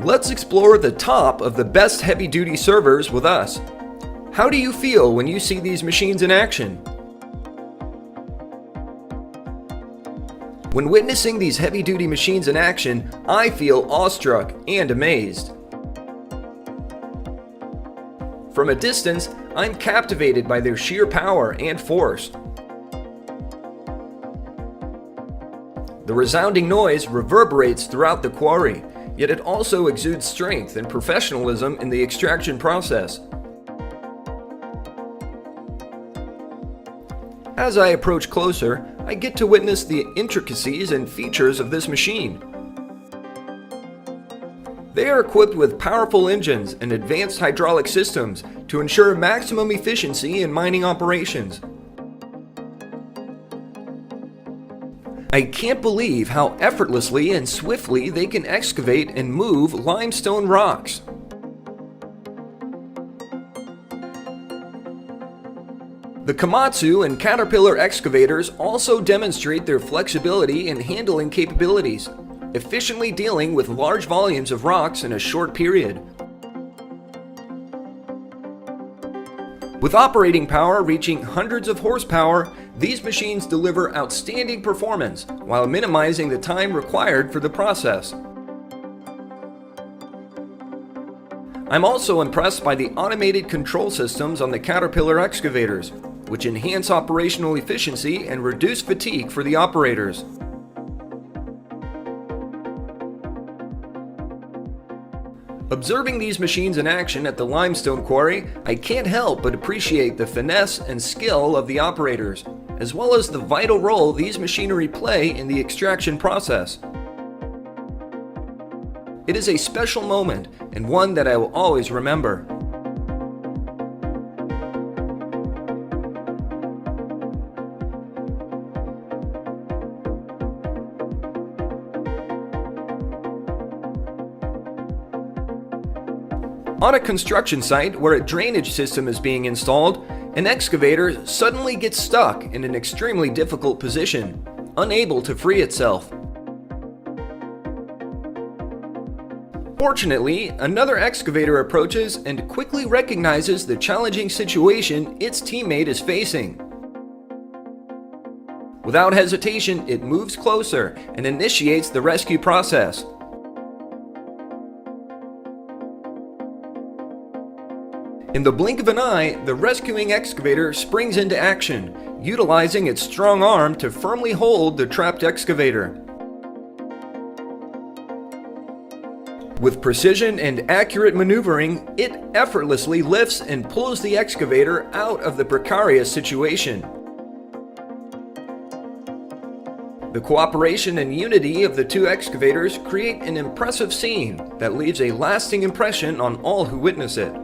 Let's explore the top of the best heavy-duty servers with us. How do you feel when you see these machines in action? When witnessing these heavy-duty machines in action, I feel awestruck and amazed. From a distance, I'm captivated by their sheer power and force. The resounding noise reverberates throughout the quarry, yet it also exudes strength and professionalism in the extraction process. As I approach closer, I get to witness the intricacies and features of this machine. They are equipped with powerful engines and advanced hydraulic systems to ensure maximum efficiency in mining operations. I can't believe how effortlessly and swiftly they can excavate and move limestone rocks. The Komatsu and Caterpillar excavators also demonstrate their flexibility and handling capabilities, efficiently dealing with large volumes of rocks in a short period. With operating power reaching hundreds of horsepower, these machines deliver outstanding performance while minimizing the time required for the process. I'm also impressed by the automated control systems on the Caterpillar excavators, which enhance operational efficiency and reduce fatigue for the operators. Observing these machines in action at the limestone quarry, I can't help but appreciate the finesse and skill of the operators, as well as the vital role these machinery play in the extraction process. It is a special moment and one that I will always remember. On a construction site where a drainage system is being installed, an excavator suddenly gets stuck in an extremely difficult position, unable to free itself. Fortunately, another excavator approaches and quickly recognizes the challenging situation its teammate is facing. Without hesitation, it moves closer and initiates the rescue process. In the blink of an eye, the rescuing excavator springs into action, utilizing its strong arm to firmly hold the trapped excavator. With precision and accurate maneuvering, it effortlessly lifts and pulls the excavator out of the precarious situation. The cooperation and unity of the two excavators create an impressive scene that leaves a lasting impression on all who witness it.